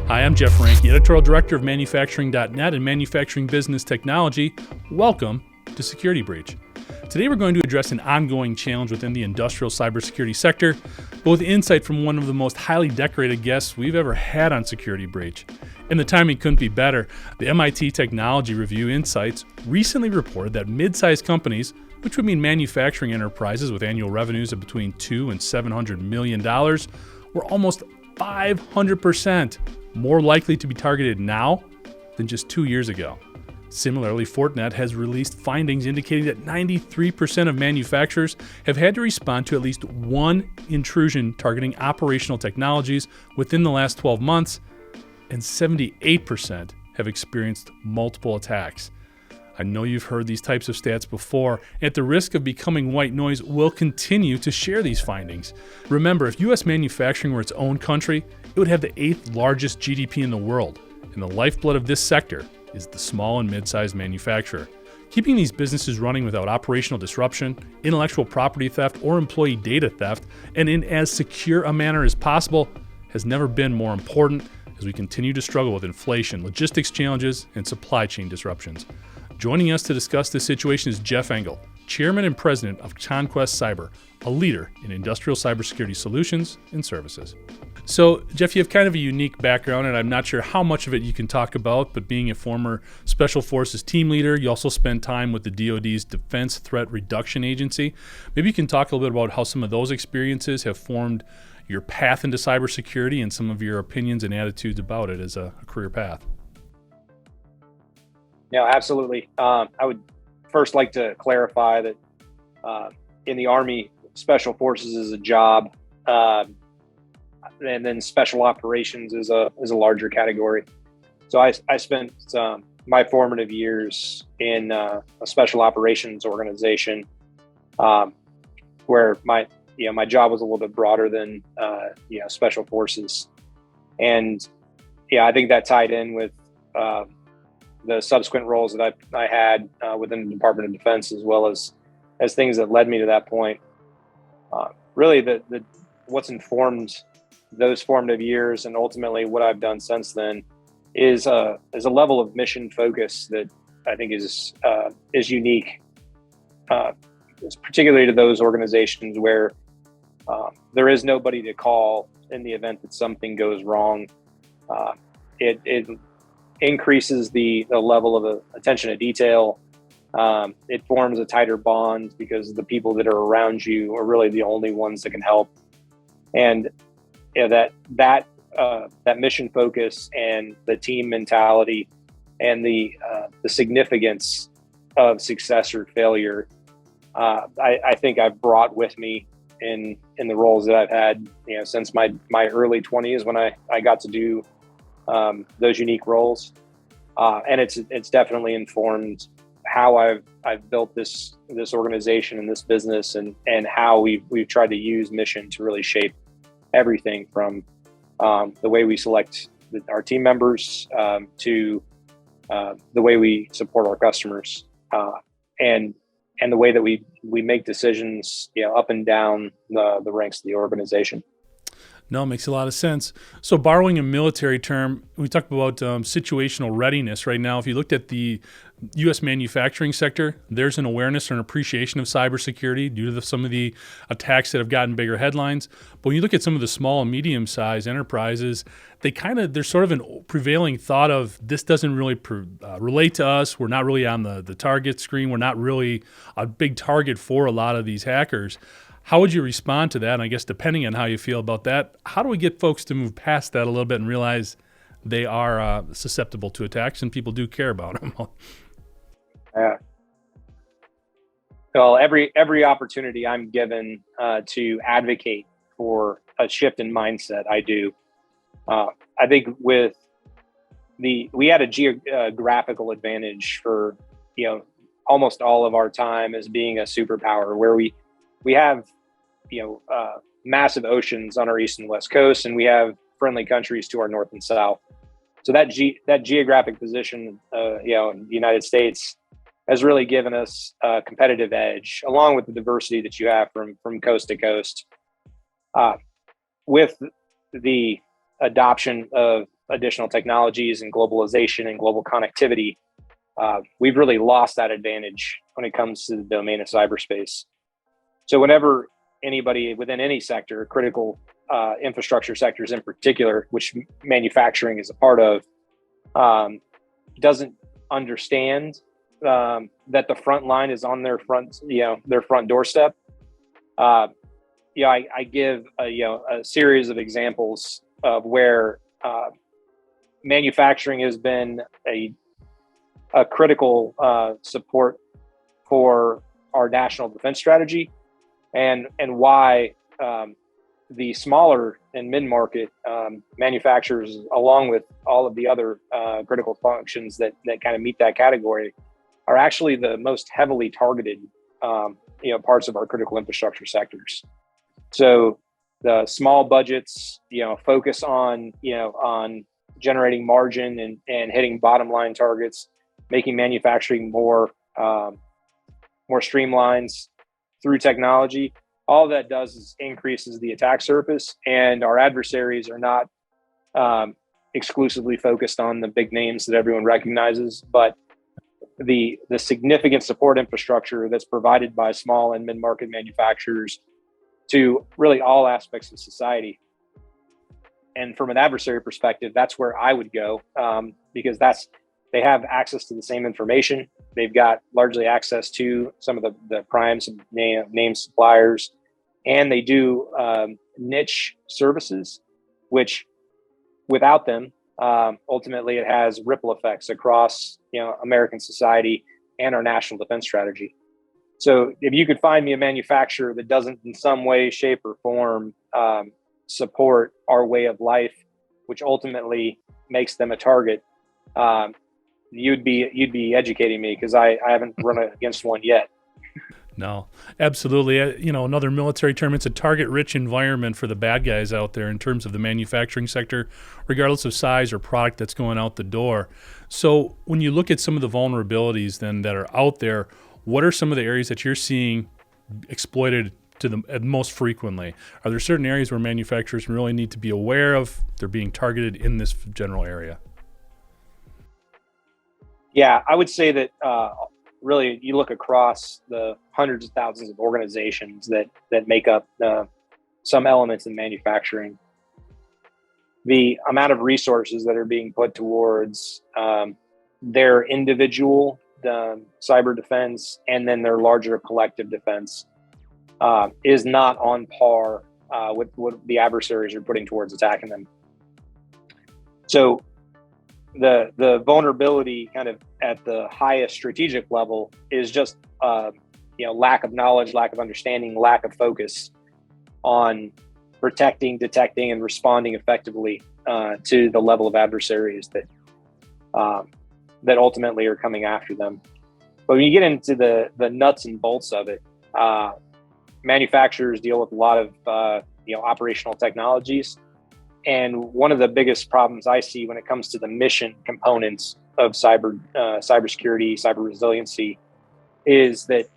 Hi, I'm Jeff Ranke, Editorial Director of Manufacturing.net and Manufacturing Business Technology. Welcome to Security Breach. Today we're going to address an ongoing challenge within the industrial cybersecurity sector, but with insight from one of the most highly decorated guests we've ever had on Security Breach. And the timing couldn't be better. The MIT Technology Review Insights recently reported that mid-sized companies, which would mean manufacturing enterprises with annual revenues of between $2 and $700 million, were almost 500% more likely to be targeted now than just 2 years ago. Similarly, Fortinet has released findings indicating that 93% of manufacturers have had to respond to at least one intrusion targeting operational technologies within the last 12 months, and 78% have experienced multiple attacks. I know you've heard these types of stats before. At the risk of becoming white noise, we'll continue to share these findings. Remember, if U.S. manufacturing were its own country, it would have the 8th largest GDP in the world, and the lifeblood of this sector is the small and mid-sized manufacturer. Keeping these businesses running without operational disruption, intellectual property theft, or employee data theft, and in as secure a manner as possible, has never been more important as we continue to struggle with inflation, logistics challenges, and supply chain disruptions. Joining us to discuss this situation is Jeff Engel, Chairman and President of Conquest Cyber, a leader in industrial cybersecurity solutions and services. So, Jeff, you have kind of a unique background, and I'm not sure how much of it you can talk about, but being a former Special Forces team leader, you also spent time with the DoD's Defense Threat Reduction Agency. Maybe you can talk a little bit about how some of those experiences have formed your path into cybersecurity and some of your opinions and attitudes about it as a career path. Yeah, absolutely. I would first like to clarify that in the Army, Special Forces is a job, and then Special Operations is a larger category. So I spent my formative years in a Special Operations organization, where my job was a little bit broader than Special Forces, and I think that tied in with the subsequent roles that I had within the Department of Defense, as well as things that led me to that point. Really, what's informed those formative years and ultimately what I've done since then is a level of mission focus that I think is unique, particularly to those organizations where there is nobody to call in the event that something goes wrong. It increases the level of attention to detail. It forms a tighter bond because the people that are around you are really the only ones that can help. And that mission focus and the team mentality and the significance of success or failure, I think I've brought with me in the roles that I've had, since my early 20s when I got to do those unique roles, and it's definitely informed how I've built this organization and this business, and how we've tried to use mission to really shape everything from the way we select our team members to the way we support our customers, and the way that we make decisions, up and down the ranks of the organization. No, it makes a lot of sense. So borrowing a military term, we talked about situational readiness right now. If you looked at the U.S. manufacturing sector, there's an awareness or an appreciation of cybersecurity due to some of the attacks that have gotten bigger headlines. But when you look at some of the small and medium-sized enterprises, there's sort of a prevailing thought of this doesn't really relate to us. We're not really on the target screen. We're not really a big target for a lot of these hackers. How would you respond to that? And I guess depending on how you feel about that, how do we get folks to move past that a little bit and realize they are susceptible to attacks and people do care about them? Yeah. Well, every opportunity I'm given to advocate for a shift in mindset, I do. I think we had a geographical advantage for almost all of our time as being a superpower, where we have massive oceans on our east and west coast, and we have friendly countries to our north and south. So that geographic position, in the United States, has really given us a competitive edge, along with the diversity that you have from coast to coast. With the adoption of additional technologies and globalization and global connectivity, we've really lost that advantage when it comes to the domain of cyberspace. So whenever anybody within any sector, critical infrastructure sectors in particular, which manufacturing is a part of, doesn't understand that the front line is on their front doorstep. I give a series of examples of where manufacturing has been a critical support for our national defense strategy, and why the smaller and mid-market manufacturers, along with all of the other critical functions that kind of meet that category, are actually the most heavily targeted parts of our critical infrastructure sectors. So the small budgets, focus on generating margin and hitting bottom line targets, making manufacturing more streamlined through technology. All that does is increases the attack surface, and our adversaries are not exclusively focused on the big names that everyone recognizes, but the significant support infrastructure that's provided by small and mid-market manufacturers to really all aspects of society. And from an adversary perspective, that's where I would go, because they have access to the same information. They've got largely access to some of the primes and name suppliers, and they do niche services, which without them, ultimately it has ripple effects across American society and our national defense strategy. So if you could find me a manufacturer that doesn't in some way, shape, or form support our way of life, which ultimately makes them a target, you'd be educating me, because I haven't run against one yet. No, absolutely. Another military term, it's a target-rich environment for the bad guys out there in terms of the manufacturing sector, regardless of size or product that's going out the door. So when you look at some of the vulnerabilities then that are out there, what are some of the areas that you're seeing exploited most frequently? Are there certain areas where manufacturers really need to be aware of they're being targeted in this general area? Yeah, I would say that really you look across the hundreds of thousands of organizations that make up some elements in manufacturing. The amount of resources that are being put towards their individual cyber defense and then their larger collective defense is not on par with what the adversaries are putting towards attacking them. So the vulnerability kind of at the highest strategic level is just lack of knowledge, lack of understanding, lack of focus on protecting, detecting, and responding effectively to the level of adversaries that ultimately are coming after them. But when you get into the nuts and bolts of it, manufacturers deal with a lot of operational technologies. And one of the biggest problems I see when it comes to the mission components of cybersecurity, cyber resiliency, is that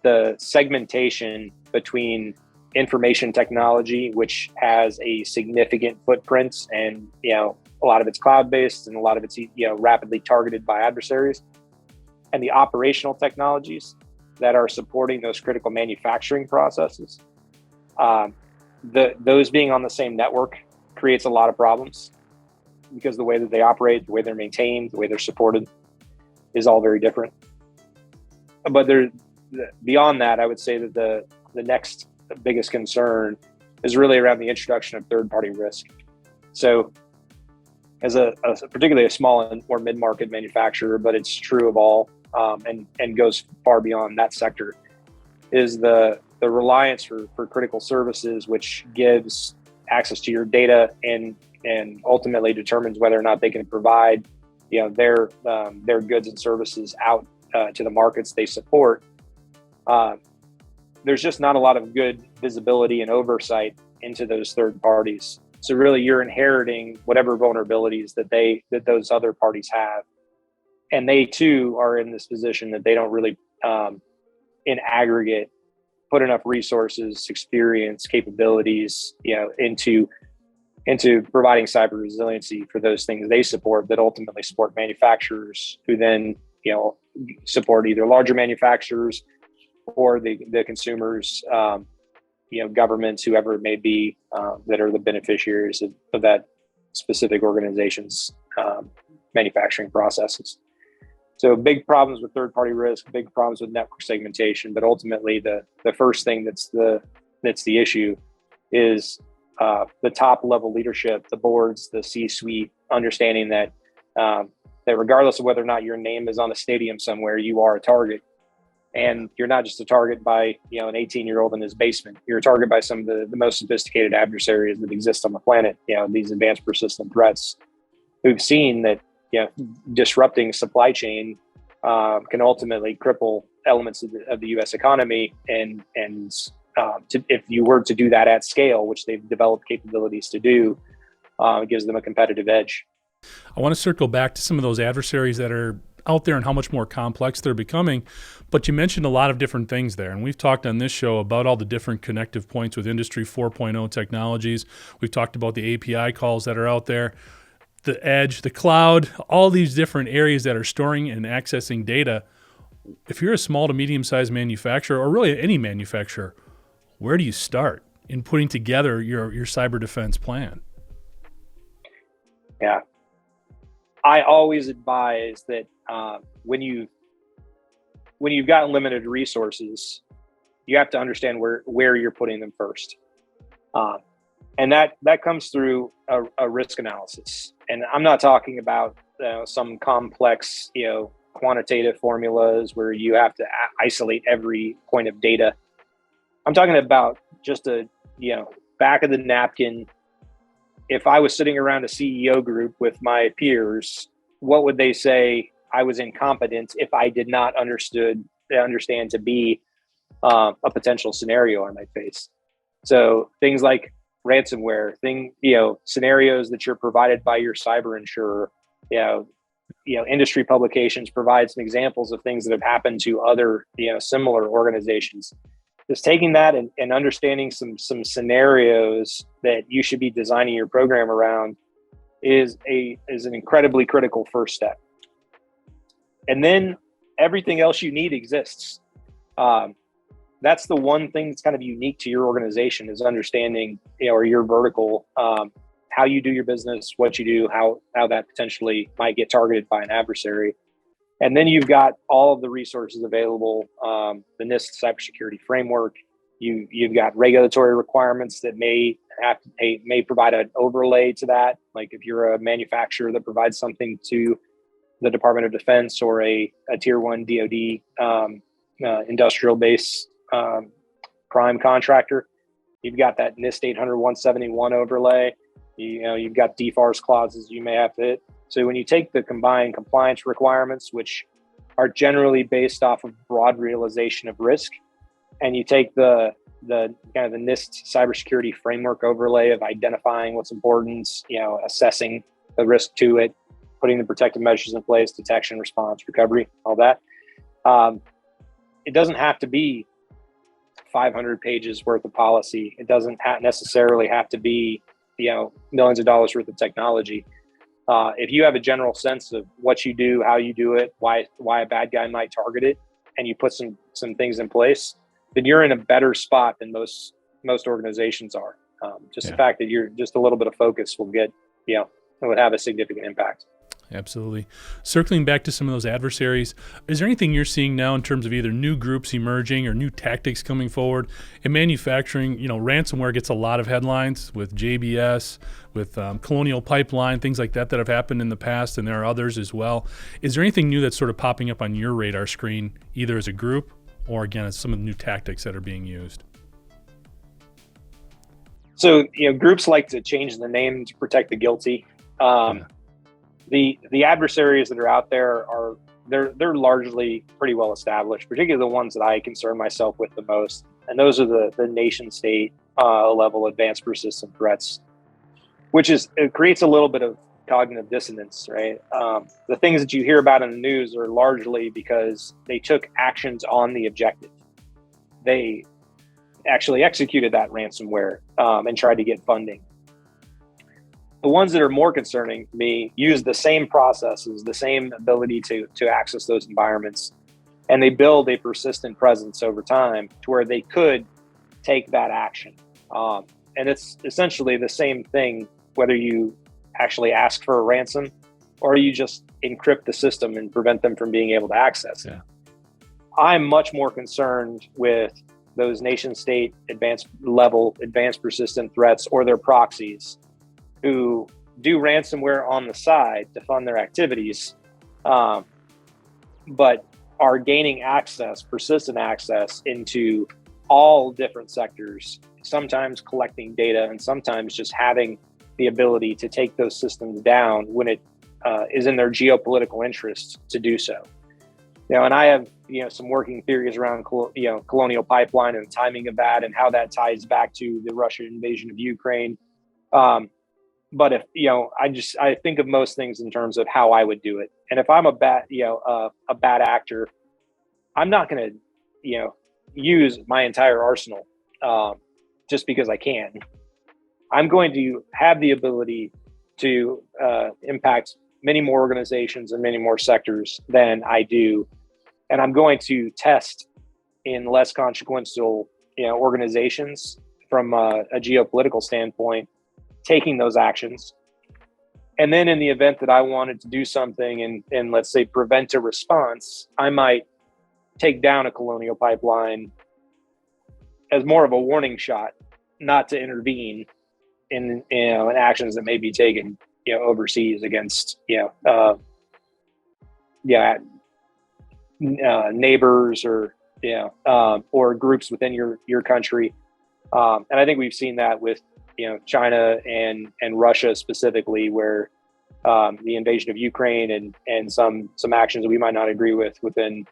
the segmentation between information technology, which has a significant footprint, and a lot of it's cloud-based and a lot of it's rapidly targeted by adversaries, and the operational technologies that are supporting those critical manufacturing processes, those being on the same network creates a lot of problems, because the way that they operate, the way they're maintained, the way they're supported is all very different. But beyond that, I would say that the next biggest concern is really around the introduction of third-party risk. So as particularly a small or mid-market manufacturer, but it's true of all, and goes far beyond that sector, is the reliance for critical services, which gives access to your data and ultimately determines whether or not they can provide their goods and services out to the markets they support. There's just not a lot of good visibility and oversight into those third parties. So really you're inheriting whatever vulnerabilities that those other parties have. And they too are in this position that they don't really in aggregate put enough resources, experience, capabilities, into into providing cyber resiliency for those things they support that ultimately support manufacturers who then, support either larger manufacturers or the consumers, governments, whoever it may be, that are the beneficiaries of that specific organization's manufacturing processes. So big problems with third-party risk, big problems with network segmentation, but ultimately the first thing that's the issue is the top level leadership, the boards, the C-suite, understanding that that regardless of whether or not your name is on a stadium somewhere, you are a target. And you're not just a target by an 18-year-old in his basement. You're a target by some of the most sophisticated adversaries that exist on the planet. These advanced persistent threats. We've seen that disrupting supply chain can ultimately cripple elements of the U.S. economy, and if you were to do that at scale, which they've developed capabilities to do, it gives them a competitive edge. I want to circle back to some of those adversaries that are out there and how much more complex they're becoming. But you mentioned a lot of different things there. And we've talked on this show about all the different connective points with Industry 4.0 technologies. We've talked about the API calls that are out there, the edge, the cloud, all these different areas that are storing and accessing data. If you're a small to medium-sized manufacturer, or really any manufacturer, where do you start in putting together your cyber defense plan? Yeah. I always advise that when you've got limited resources, you have to understand where you're putting them first, and that comes through a risk analysis. And I'm not talking about some complex quantitative formulas where you have to isolate every point of data. I'm talking about just a back of the napkin. If I was sitting around a CEO group with my peers, what would they say I was incompetent if I did not understand to be a potential scenario I might face? So things like ransomware, scenarios that you're provided by your cyber insurer, industry publications provide some examples of things that have happened to other, similar organizations. Just taking that and understanding some scenarios that you should be designing your program around is an incredibly critical first step. And then everything else you need exists. That's the one thing that's kind of unique to your organization, is understanding, or your vertical, how you do your business, what you do, how that potentially might get targeted by an adversary. And then you've got all of the resources available, the NIST cybersecurity framework. You've got regulatory requirements that may provide an overlay to that. Like if you're a manufacturer that provides something to the Department of Defense or a tier 1 DoD industrial base prime contractor, you've got that NIST 800-171 overlay. You've got DFARS clauses you may have to hit. So when you take the combined compliance requirements, which are generally based off of broad realization of risk, and you take the kind of the NIST cybersecurity framework overlay of identifying what's important, assessing the risk to it, putting the protective measures in place, detection, response, recovery, all that. It doesn't have to be 500 pages worth of policy. It doesn't necessarily have to be, millions of dollars worth of technology. If you have a general sense of what you do, how you do it, why a bad guy might target it, and you put some things in place, then you're in a better spot than most organizations are. The fact that you're just a little bit of focus will get, it would have a significant impact. Absolutely. Circling back to some of those adversaries, is there anything you're seeing now in terms of either new groups emerging or new tactics coming forward? In manufacturing, ransomware gets a lot of headlines with JBS, with Colonial Pipeline, things like that have happened in the past, and there are others as well. Is there anything new that's sort of popping up on your radar screen, either as a group or, again, as some of the new tactics that are being used? So, groups like to change the name to protect the guilty. The adversaries that are out there they're largely pretty well established, particularly the ones that I concern myself with the most. And those are the nation state level advanced persistent threats, which it creates a little bit of cognitive dissonance, right? The things that you hear about in the news are largely because they took actions on the objective. They actually executed that ransomware and tried to get funding. The ones that are more concerning to me use the same processes, the same ability to access those environments, and they build a persistent presence over time to where they could take that action. And it's essentially the same thing, whether you actually ask for a ransom or you just encrypt the system and prevent them from being able to access it. Yeah. I'm much more concerned with those nation state advanced persistent threats or their proxies who do ransomware on the side to fund their activities, but are gaining access, persistent access into all different sectors, sometimes collecting data and sometimes just having the ability to take those systems down when it is in their geopolitical interests to do so. And I have, some working theories around, colonial pipeline and the timing of that and how that ties back to the Russian invasion of Ukraine. But if, I think of most things in terms of how I would do it. And if I'm a bad actor, I'm not going to, use my entire arsenal just because I can. I'm going to have the ability to impact many more organizations and many more sectors than I do. And I'm going to test in less consequential, organizations from a geopolitical standpoint, taking those actions. And then in the event that I wanted to do something and let's say prevent a response, I might take down a colonial pipeline as more of a warning shot, not to intervene in actions that may be taken, overseas against, neighbors or groups within your country. And I think we've seen that with, China and Russia specifically, where the invasion of Ukraine and some actions that we might not agree with within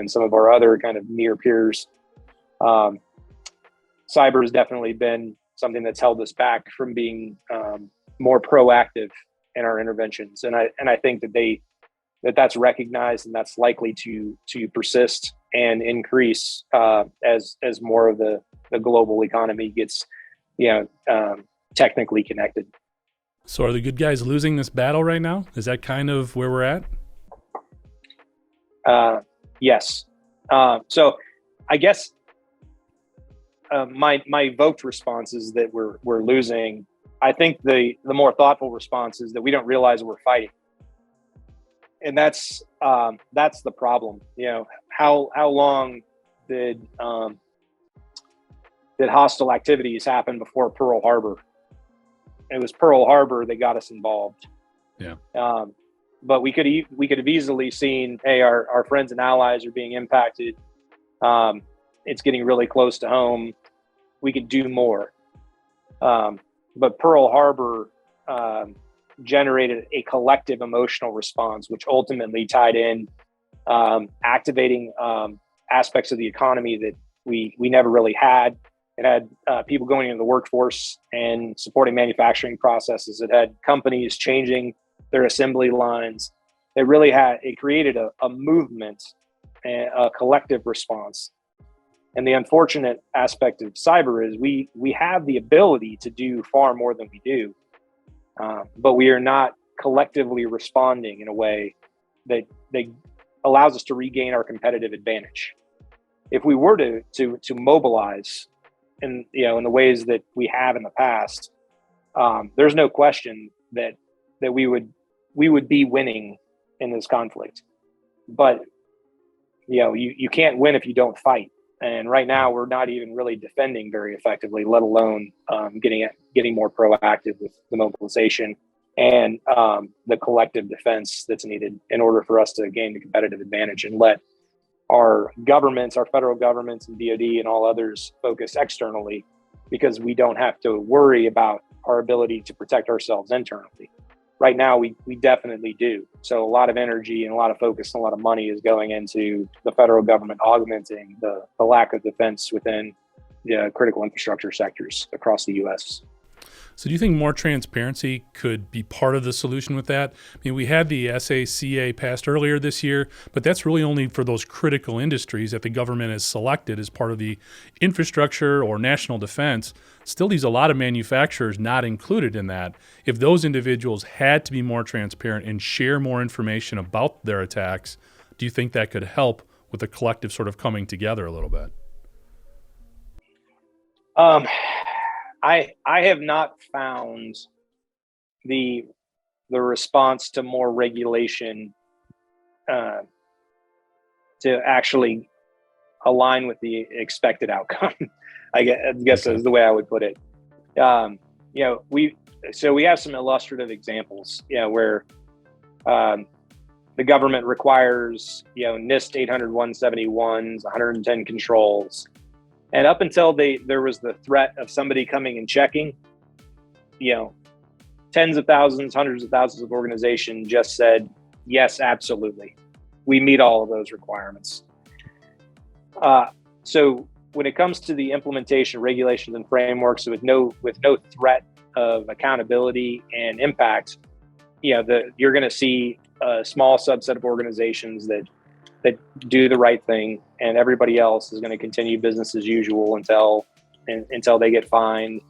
some of our other kind of near peers. Cyber has definitely been something that's held us back from being more proactive in our interventions, and I think that that's recognized and that's likely to persist and increase as more of the global economy gets technically connected. So are the good guys losing this battle right now? Is that kind of where we're at? Yes. So I guess my evoked response is that we're losing. I think the more thoughtful response is that we don't realize we're fighting. And that's the problem. How long did hostile activities happen before Pearl Harbor? It was Pearl Harbor that got us involved. Yeah. But we could have easily seen, hey, our friends and allies are being impacted. It's getting really close to home. We could do more. But Pearl Harbor generated a collective emotional response, which ultimately tied in activating aspects of the economy that we never really had. It had people going into the workforce and supporting manufacturing processes. It had companies changing their assembly lines. It created a movement, a collective response. And the unfortunate aspect of cyber is we have the ability to do far more than we do, but we are not collectively responding in a way that allows us to regain our competitive advantage. If we were to mobilize in the ways that we have in the past, there's no question that we would be winning in this conflict. But you can't win if you don't fight. And right now we're not even really defending very effectively, let alone getting more proactive with the mobilization and the collective defense that's needed in order for us to gain the competitive advantage and let our governments, our federal governments and DoD and all others focus externally, because we don't have to worry about our ability to protect ourselves internally. Right now, we definitely do. So a lot of energy and a lot of focus and a lot of money is going into the federal government augmenting the lack of defense within the critical infrastructure sectors across the U.S. So do you think more transparency could be part of the solution with that? I mean, we had the SACA passed earlier this year, but that's really only for those critical industries that the government has selected as part of the infrastructure or national defense. Still leaves a lot of manufacturers not included in that. If those individuals had to be more transparent and share more information about their attacks, do you think that could help with the collective sort of coming together a little bit? I have not found the response to more regulation to actually align with the expected outcome. I guess is the way I would put it. We have some illustrative examples, where the government requires, NIST 800 171s, 110 controls. And up until there was the threat of somebody coming and checking, tens of thousands, hundreds of thousands of organizations just said, yes, absolutely. We meet all of those requirements. So when it comes to the implementation, regulations, and frameworks with no threat of accountability and impact, you're going to see a small subset of organizations that do the right thing, and everybody else is going to continue business as usual until they get fined,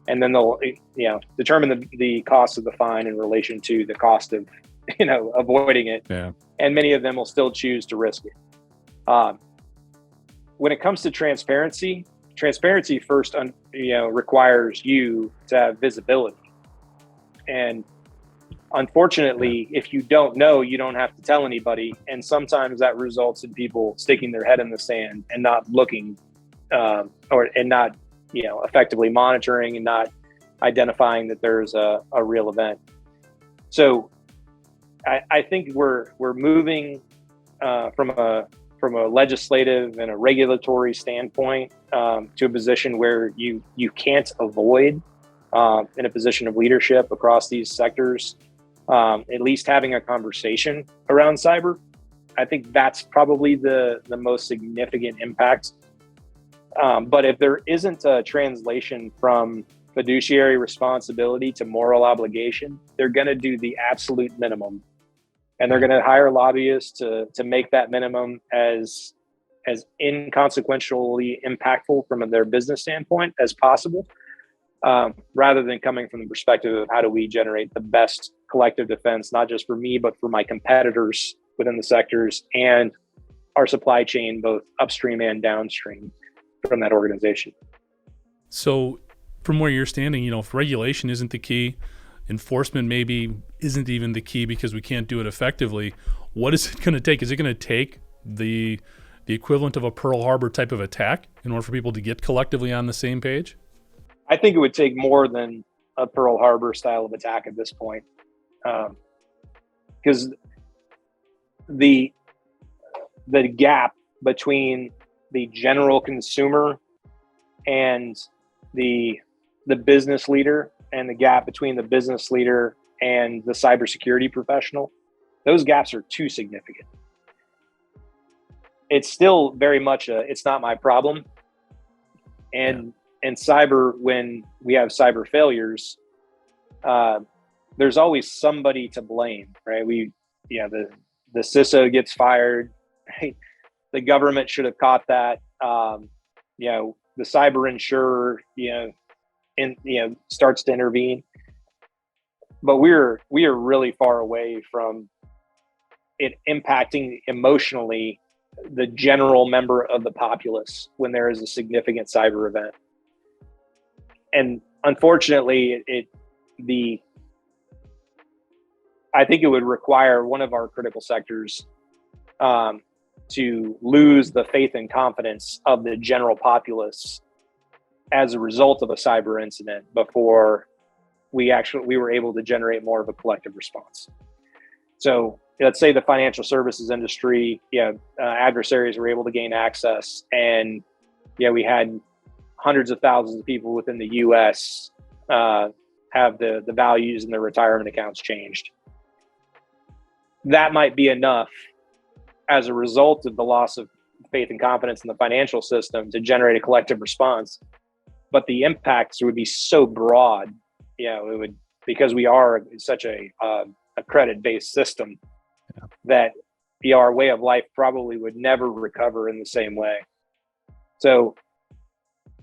and then they'll determine the cost of the fine in relation to the cost of avoiding it. Yeah. And many of them will still choose to risk it. When it comes to transparency first requires you to have visibility, and unfortunately, if you don't know, you don't have to tell anybody. And sometimes that results in people sticking their head in the sand and not looking, and not, effectively monitoring and not identifying that there's a real event. So I think we're moving from a legislative and a regulatory standpoint to a position where you can't avoid in a position of leadership across these sectors. At least having a conversation around cyber. I think that's probably the most significant impact. But if there isn't a translation from fiduciary responsibility to moral obligation, they're going to do the absolute minimum. And they're going to hire lobbyists to make that minimum as inconsequentially impactful from their business standpoint as possible. Rather than coming from the perspective of how do we generate the best collective defense, not just for me, but for my competitors within the sectors and our supply chain, both upstream and downstream from that organization. So from where you're standing, if regulation isn't the key, enforcement maybe isn't even the key because we can't do it effectively, what is it going to take? Is it going to take the equivalent of a Pearl Harbor type of attack in order for people to get collectively on the same page? I think it would take more than a Pearl Harbor style of attack at this point, because the gap between the general consumer and the business leader, and the gap between the business leader and the cybersecurity professional, those gaps are too significant. It's still very much it's not my problem, and. And cyber, when we have cyber failures, there's always somebody to blame, right? The CISO gets fired, right? The government should have caught that. The cyber insurer, starts to intervene. But we are really far away from it impacting emotionally the general member of the populace when there is a significant cyber event. And unfortunately, I think it would require one of our critical sectors to lose the faith and confidence of the general populace as a result of a cyber incident before we were able to generate more of a collective response. So let's say the financial services industry, adversaries were able to gain access, and we had hundreds of thousands of people within the U.S. Have the values in their retirement accounts changed. That might be enough as a result of the loss of faith and confidence in the financial system to generate a collective response. But the impacts would be so broad it would, because we are such a credit-based system, that our way of life probably would never recover in the same way. So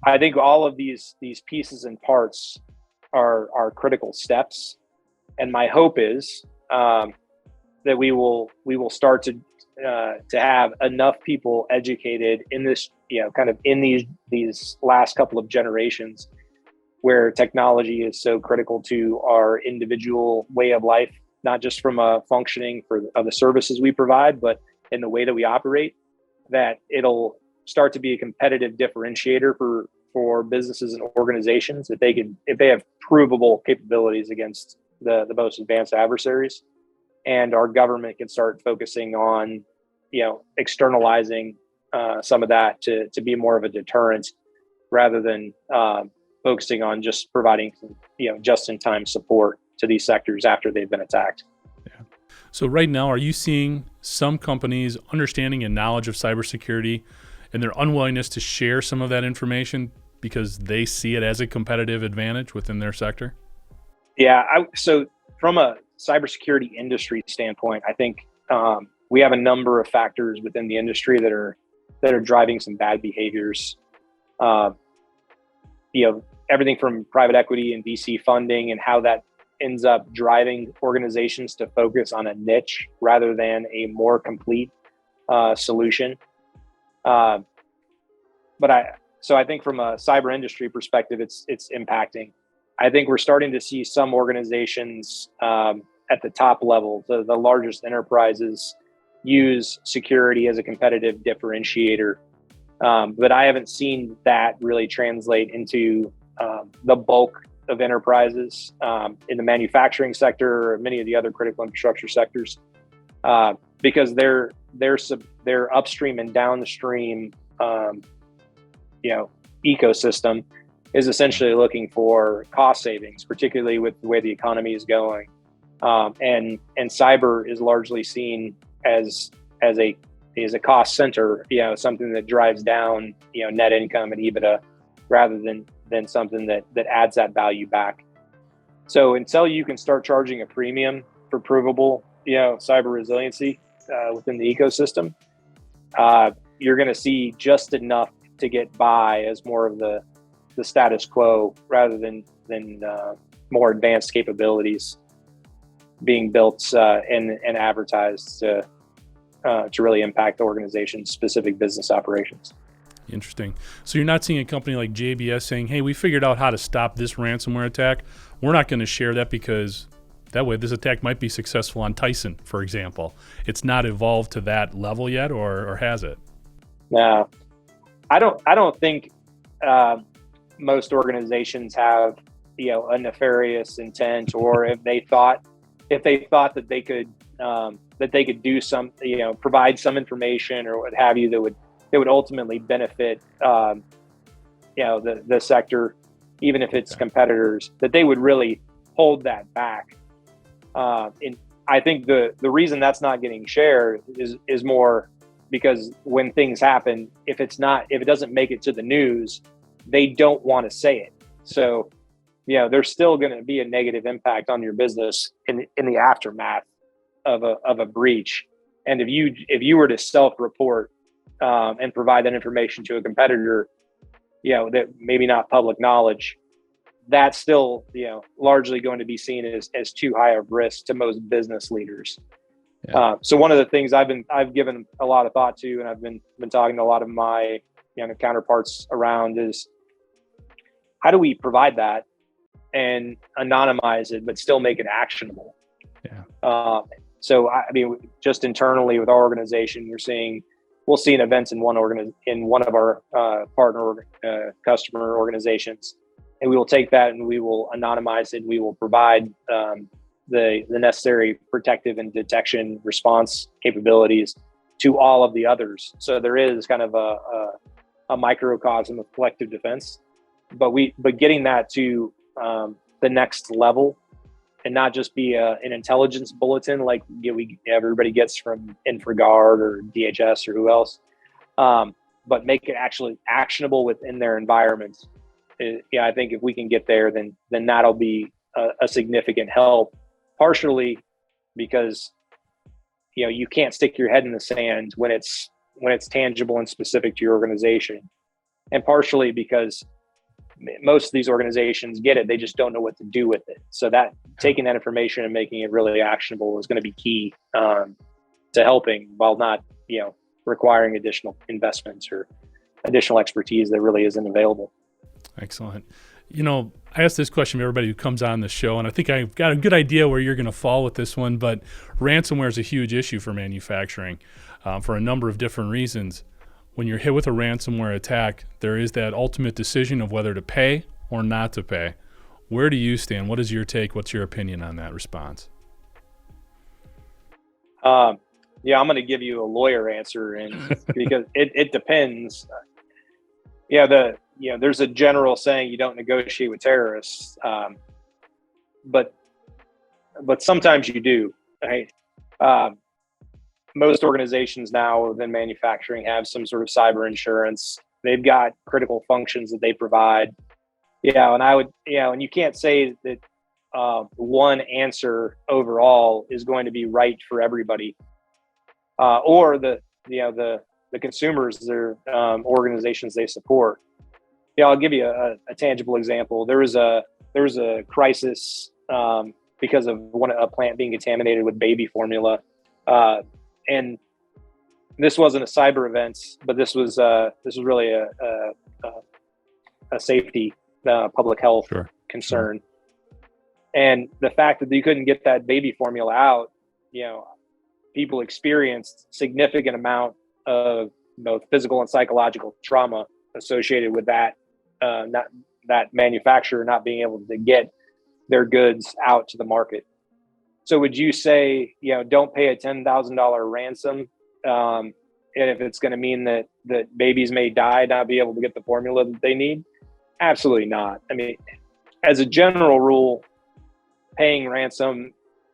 I think all of these pieces and parts are critical steps, and my hope is that we will start to have enough people educated in this, kind of in these last couple of generations, where technology is so critical to our individual way of life, not just from a functioning of the services we provide, but in the way that we operate, that it'll start to be a competitive differentiator for businesses and organizations, if they have provable capabilities against the most advanced adversaries. And our government can start focusing on, externalizing some of that to be more of a deterrent, rather than focusing on just providing, just-in-time support to these sectors after they've been attacked. Yeah. So right now, are you seeing some companies understanding and knowledge of cybersecurity and their unwillingness to share some of that information because they see it as a competitive advantage within their sector? Yeah. So from a cybersecurity industry standpoint, I think we have a number of factors within the industry that are driving some bad behaviors. Everything from private equity and VC funding, and how that ends up driving organizations to focus on a niche rather than a more complete solution. So I think from a cyber industry perspective, it's impacting. I think we're starting to see some organizations at the top level, the largest enterprises, use security as a competitive differentiator. But I haven't seen that really translate into the bulk of enterprises in the manufacturing sector or many of the other critical infrastructure sectors, because their upstream and downstream ecosystem is essentially looking for cost savings, particularly with the way the economy is going. And cyber is largely seen as a cost center, something that drives down, net income and EBITDA, rather than something that adds that value back. So until you can start charging a premium for provable, cyber resiliency within the ecosystem, you're going to see just enough to get by as more of the status quo, rather than more advanced capabilities being built and advertised to really impact the organization's specific business operations. Interesting. So you're not seeing a company like JBS saying, hey, we figured out how to stop this ransomware attack. We're not going to share that because that way this attack might be successful on Tyson, for example. It's not evolved to that level yet, or has it? No, I don't think most organizations have, a nefarious intent, or if they thought that they could do some, provide some information or what have you that would ultimately benefit, the sector, even if it's competitors, that they would really hold that back. And I think the reason that's not getting shared is more because when things happen, if it doesn't make it to the news, they don't want to say it. So, there's still going to be a negative impact on your business in the aftermath of a breach. And if you were to self-report and provide that information to a competitor, that maybe not public knowledge, that's still, largely going to be seen as too high of risk to most business leaders. Yeah. So one of the things I've given a lot of thought to, and I've been talking to a lot of my counterparts around, is how do we provide that and anonymize it, but still make it actionable? Yeah. So just internally with our organization, we'll see an event in one of our partner customer organizations, and we will take that and we will anonymize it. We will provide the necessary protective and detection response capabilities to all of the others. So there is kind of a microcosm of collective defense, but getting that to the next level, and not just be an intelligence bulletin like everybody gets from InfraGard or DHS or who else, but make it actually actionable within their environments. I think if we can get there, then that'll be a significant help, partially because you can't stick your head in the sand when it's tangible and specific to your organization, and partially because most of these organizations get it, they just don't know what to do with it. So that taking that information and making it really actionable is going to be key to helping, while not requiring additional investments or additional expertise that really isn't available. Excellent. I ask this question of everybody who comes on the show, and I think I've got a good idea where you're going to fall with this one, but ransomware is a huge issue for manufacturing for a number of different reasons. When you're hit with a ransomware attack, there is that ultimate decision of whether to pay or not to pay. Where do you stand? What is your take? What's your opinion on that response? I'm going to give you a lawyer answer, and because it depends. There's a general saying you don't negotiate with terrorists, but sometimes you do, right? Most organizations now within manufacturing have some sort of cyber insurance. They've got critical functions that they provide. And you can't say that one answer overall is going to be right for everybody, or the consumers, their organizations they support. I'll give you a tangible example. There was a crisis because of a plant being contaminated with baby formula, and this wasn't a cyber event, but this was really a safety, public health concern. And the fact that you couldn't get that baby formula out, people experienced significant amount of both physical and psychological trauma associated with that. Not that manufacturer not being able to get their goods out to the market. So would you say, don't pay a $10,000 ransom, and if it's going to mean that babies may die, not be able to get the formula that they need? Absolutely not. I mean, as a general rule, paying ransom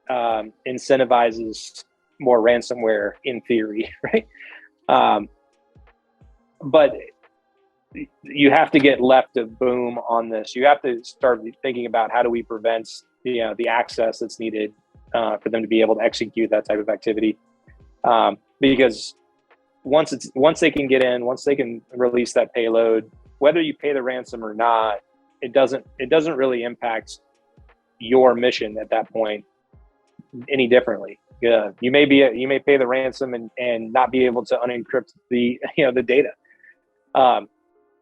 incentivizes more ransomware in theory, right? But you have to get left of boom on this. You have to start thinking about how do we prevent the access that's needed for them to be able to execute that type of activity. Because once they can get in, once they can release that payload, whether you pay the ransom or not, it doesn't really impact your mission at that point any differently. You may pay the ransom and not be able to unencrypt the data.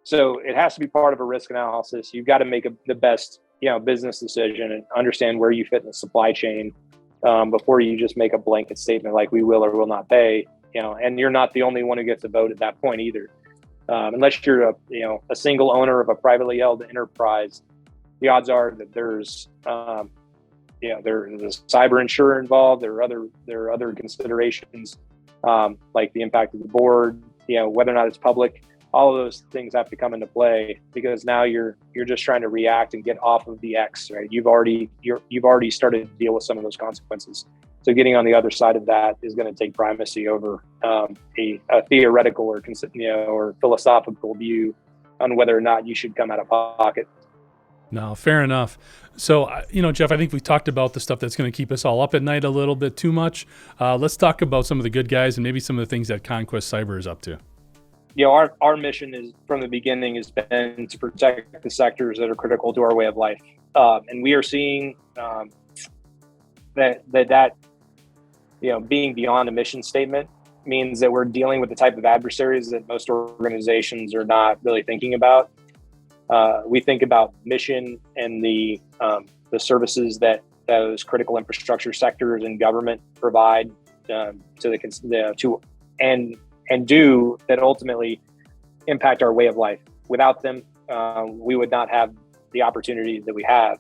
So it has to be part of a risk analysis. You've got to make the best business decision and understand where you fit in the supply chain before you just make a blanket statement like we will or will not pay. And you're not the only one who gets a vote at that point either. Unless you're a single owner of a privately held enterprise, the odds are that there's there's a cyber insurer involved. There are other considerations like the impact of the board, whether or not it's public. All of those things have to come into play, because now you're just trying to react and get off of the X, right? You've already started to deal with some of those consequences. So getting on the other side of that is going to take primacy over a theoretical or philosophical view on whether or not you should come out of pocket. No, fair enough. So, Jeff, I think we talked about the stuff that's going to keep us all up at night a little bit too much. Let's talk about some of the good guys and maybe some of the things that Conquest Cyber is up to. Our mission is from the beginning has been to protect the sectors that are critical to our way of life, and we are seeing that being beyond a mission statement means that we're dealing with the type of adversaries that most organizations are not really thinking about. We think about mission and the services that those critical infrastructure sectors and government provide and do that ultimately impact our way of life. Without them, we would not have the opportunity that we have.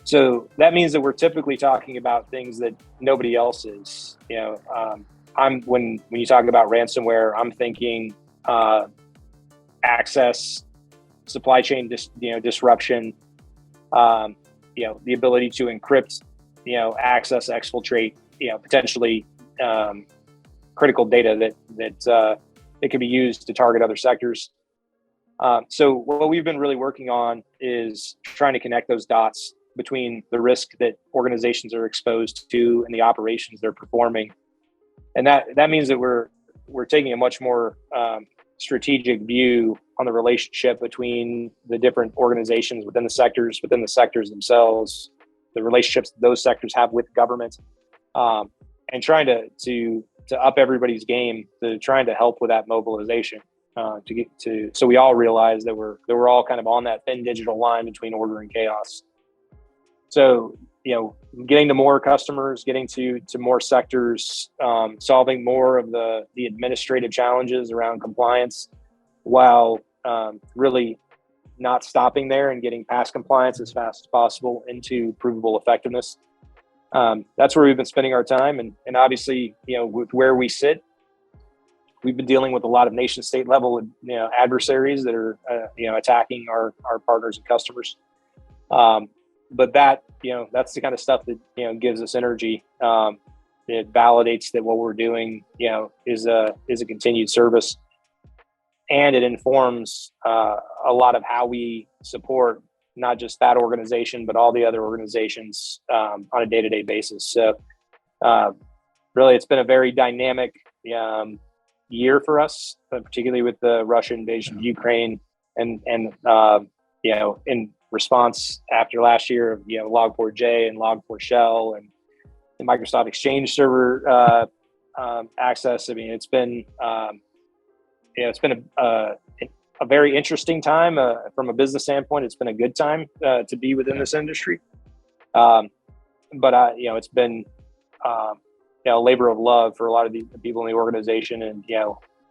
So that means that we're typically talking about things that nobody else is. When you talk about ransomware, I'm thinking access, supply chain disruption, the ability to encrypt, access, exfiltrate, potentially critical data that can be used to target other sectors. So what we've been really working on is trying to connect those dots between the risk that organizations are exposed to and the operations they're performing. And that means that we're taking a much more strategic view on the relationship between the different organizations within the sectors themselves, the relationships those sectors have with government, and trying to up everybody's game, to trying to help with that mobilization, so we all realize that we're all kind of on that thin digital line between order and chaos. So, getting to more customers, getting to more sectors, solving more of the administrative challenges around compliance, while really not stopping there and getting past compliance as fast as possible into provable effectiveness. That's where we've been spending our time. And obviously, with where we sit, we've been dealing with a lot of nation state level, adversaries that are, attacking our partners and customers. But that's the kind of stuff that, gives us energy. It validates that what we're doing, is a continued service, and it informs a lot of how we support not just that organization, but all the other organizations on a day-to-day basis. So really, it's been a very dynamic year for us, particularly with the Russian invasion of Ukraine, and in response after last year of Log4j and Log4Shell and the Microsoft Exchange server access. I mean, it's been a very interesting time from a business standpoint. It's been a good time to be within this industry, but it's been a labor of love for a lot of the people in the organization,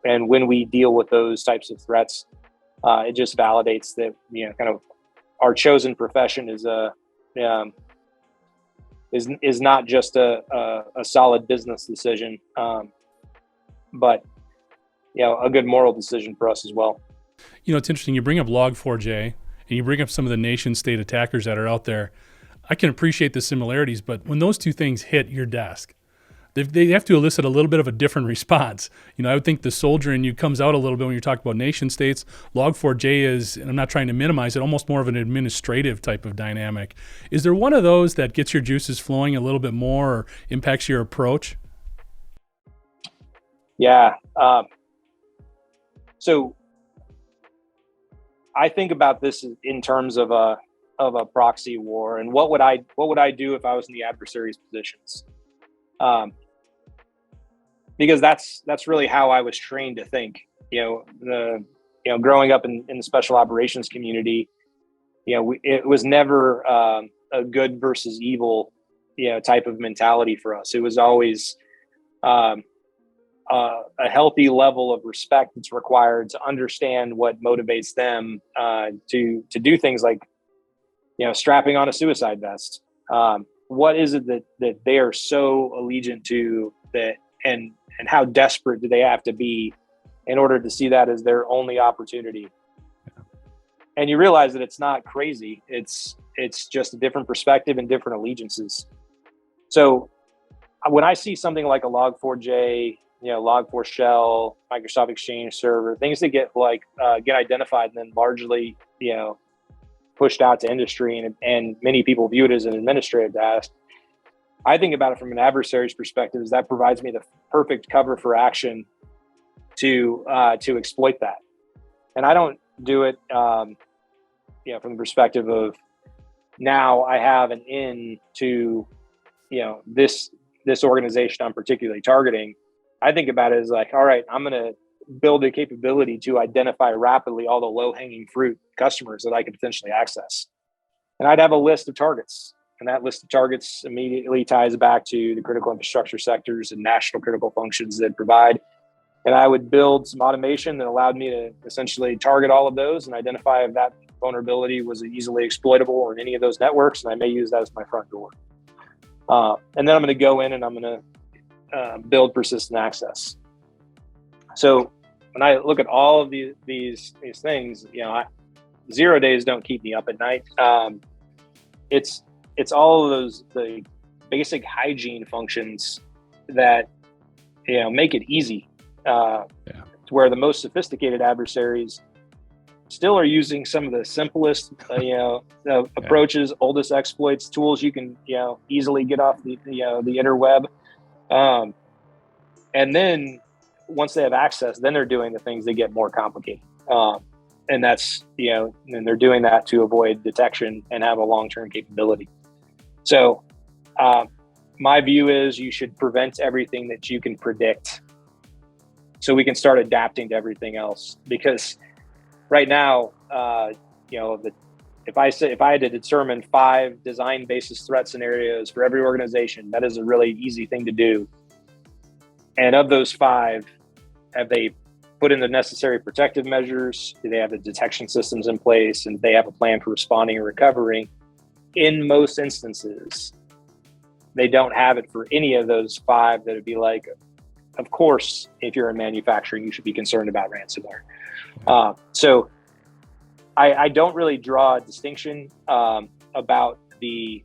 and when we deal with those types of threats, it just validates that kind of our chosen profession is not just a solid business decision, but a good moral decision for us as well. It's interesting. You bring up Log4j and you bring up some of the nation state attackers that are out there. I can appreciate the similarities, but when those two things hit your desk, they have to elicit a little bit of a different response. I would think the soldier in you comes out a little bit when you talk about nation states. Log4j is, and I'm not trying to minimize it, almost more of an administrative type of dynamic. Is there one of those that gets your juices flowing a little bit more or impacts your approach? Yeah. So I think about this in terms of a proxy war, and what would I do if I was in the adversary's positions? Because that's really how I was trained to think. Growing up in the special operations community, it was never a good versus evil, type of mentality for us. It was always a healthy level of respect that's required to understand what motivates them to do things like, strapping on a suicide vest. What is it that they are so allegiant to, that, and how desperate do they have to be in order to see that as their only opportunity? And you realize that it's not crazy. It's just a different perspective and different allegiances. So when I see something like a Log4j, Log4Shell, Microsoft Exchange server, things that get identified and then largely, pushed out to industry, and many people view it as an administrative task, I think about it from an adversary's perspective, is that provides me the perfect cover for action to exploit that. And I don't do it, from the perspective of, now I have an in to, this organization I'm particularly targeting. I think about it as like, all right, I'm going to build a capability to identify rapidly all the low-hanging fruit customers that I could potentially access. And I'd have a list of targets. And that list of targets immediately ties back to the critical infrastructure sectors and national critical functions that provide. And I would build some automation that allowed me to essentially target all of those and identify if that vulnerability was easily exploitable in any of those networks. And I may use that as my front door. And then I'm going to go in and I'm going to build persistent access. So when I look at all of these things, 0 days don't keep me up at night. It's all of the basic hygiene functions that make it easy to where the most sophisticated adversaries still are using some of the simplest, approaches, oldest exploits, tools you can, easily get off the interweb. And then once they have access, then they're doing the things that get more complicated. And that's, and they're doing that to avoid detection and have a long-term capability. So my view is you should prevent everything that you can predict so we can start adapting to everything else. Because right now, if I had to determine 5 design basis threat scenarios for every organization, that is a really easy thing to do. And of those 5, have they put in the necessary protective measures? Do they have the detection systems in place? And they have a plan for responding and recovering? In most instances, they don't have it for any of those 5 that would be like, of course, if you're in manufacturing, you should be concerned about ransomware. So I don't really draw a distinction about the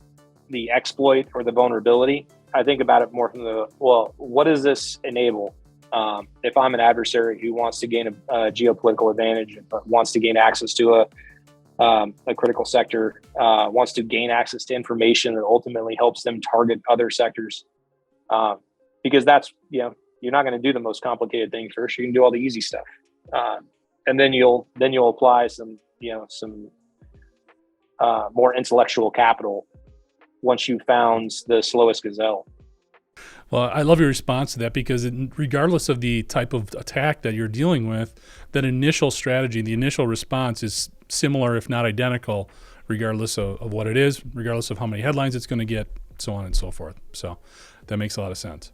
exploit or the vulnerability. I think about it more from what does this enable? If I'm an adversary who wants to gain a geopolitical advantage, but wants to gain access to a critical sector, wants to gain access to information that ultimately helps them target other sectors, because that's, you're not going to do the most complicated thing first. You can do all the easy stuff, and then you'll apply some more intellectual capital once you've found the slowest gazelle. Well, I love your response to that, because regardless of the type of attack that you're dealing with, that initial strategy, the initial response is similar, if not identical, regardless of what it is, regardless of how many headlines it's going to get, so on and so forth. So that makes a lot of sense.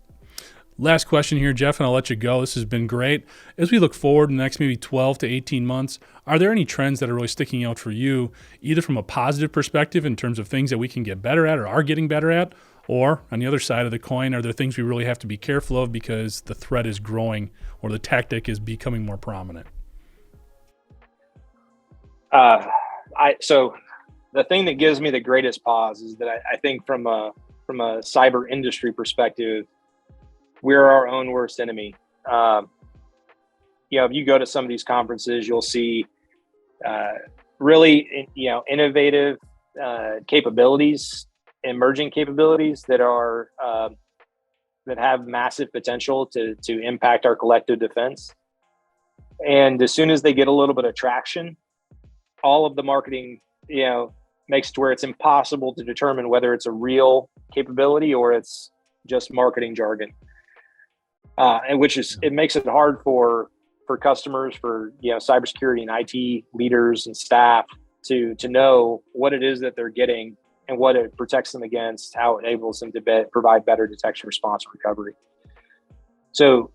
Last question here, Jeff, and I'll let you go. This has been great. As we look forward in the next maybe 12 to 18 months, are there any trends that are really sticking out for you, either from a positive perspective in terms of things that we can get better at or are getting better at, or on the other side of the coin, are there things we really have to be careful of because the threat is growing or the tactic is becoming more prominent? So the thing that gives me the greatest pause is that I think from a cyber industry perspective, we're our own worst enemy. If you go to some of these conferences, you'll see really, innovative capabilities, emerging capabilities that are that have massive potential to impact our collective defense. And as soon as they get a little bit of traction, all of the marketing, makes it to where it's impossible to determine whether it's a real capability or it's just marketing jargon. And it makes it hard for customers, for cybersecurity and IT leaders and staff to know what it is that they're getting and what it protects them against, how it enables them to provide better detection, response, and recovery. So,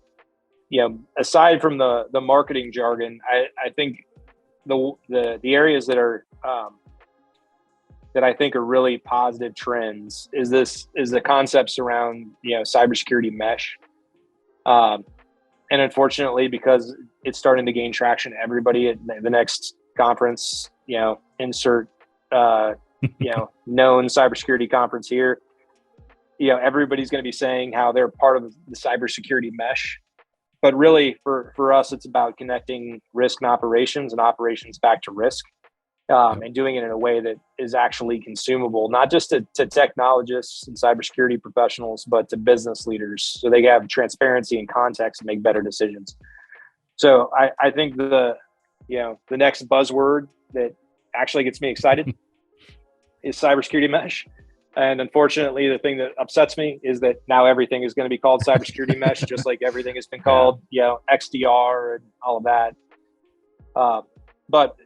aside from the marketing jargon, I think the areas that are that I think are really positive trends is the concepts around cybersecurity mesh. And unfortunately, because it's starting to gain traction, everybody at the next conference, insert, known cybersecurity conference here, everybody's going to be saying how they're part of the cybersecurity mesh. But really, for us, it's about connecting risk and operations back to risk, and doing it in a way that is actually consumable, not just to technologists and cybersecurity professionals, but to business leaders, so they have transparency and context to make better decisions. So I think the next buzzword that actually gets me excited is cybersecurity mesh. And unfortunately, the thing that upsets me is that now everything is going to be called cybersecurity mesh, just like everything has been called, XDR and all of that. But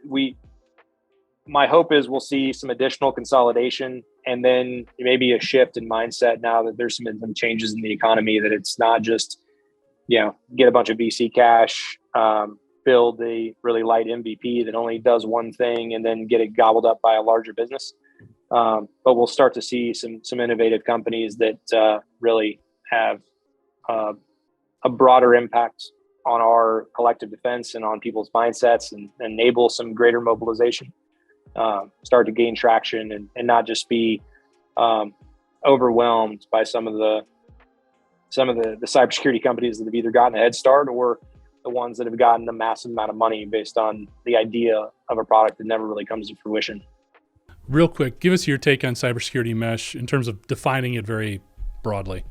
my hope is we'll see some additional consolidation, and then maybe a shift in mindset now that there's some changes in the economy, that it's not just, get a bunch of VC cash, build a really light MVP that only does one thing and then get it gobbled up by a larger business. But we'll start to see some innovative companies that really have a broader impact on our collective defense and on people's mindsets, and enable some greater mobilization. Start to gain traction and not just be overwhelmed by some of the cybersecurity companies that have either gotten a head start or the ones that have gotten a massive amount of money based on the idea of a product that never really comes to fruition. Real quick, give us your take on cybersecurity mesh in terms of defining it very broadly.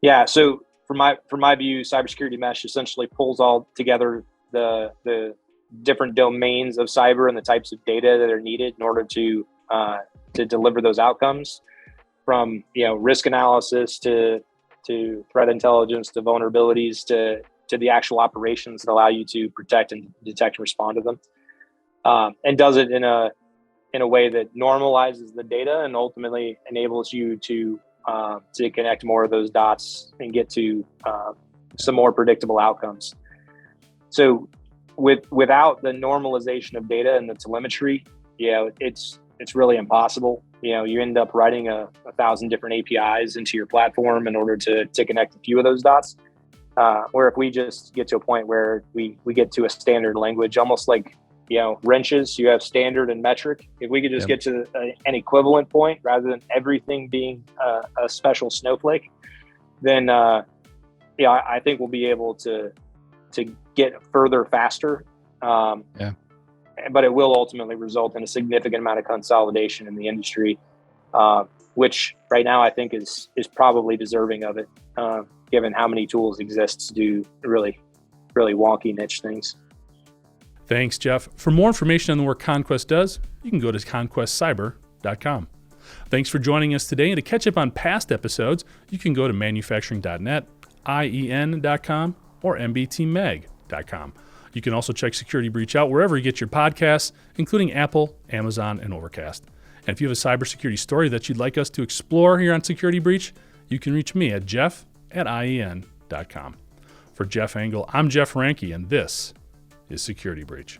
Yeah, so from my view, cybersecurity mesh essentially pulls all together the different domains of cyber and the types of data that are needed in order to deliver those outcomes, from risk analysis to threat intelligence to vulnerabilities to the actual operations that allow you to protect and detect and respond to them, and does it in a way that normalizes the data and ultimately enables you to connect more of those dots and get to some more predictable outcomes. So without the normalization of data and the telemetry, it's really impossible. You end up writing 1,000 different APIs into your platform in order to connect a few of those dots. Or if we just get to a point where we get to a standard language, almost like wrenches, you have standard and metric. If we could just get to an equivalent point rather than everything being a special snowflake, then I think we'll be able to get further faster. But it will ultimately result in a significant amount of consolidation in the industry, which right now I think is probably deserving of it, given how many tools exist to do really, really wonky niche things. Thanks, Jeff. For more information on the work Conquest does, you can go to conquestcyber.com. Thanks for joining us today. And to catch up on past episodes, you can go to manufacturing.net, IEN.com, or mbtmag.com. You can also check Security Breach out wherever you get your podcasts, including Apple, Amazon, and Overcast. And if you have a cybersecurity story that you'd like us to explore here on Security Breach, you can reach me at jeff@ien.com. For Jeff Engel, I'm Jeff Ranke, and this is Security Breach.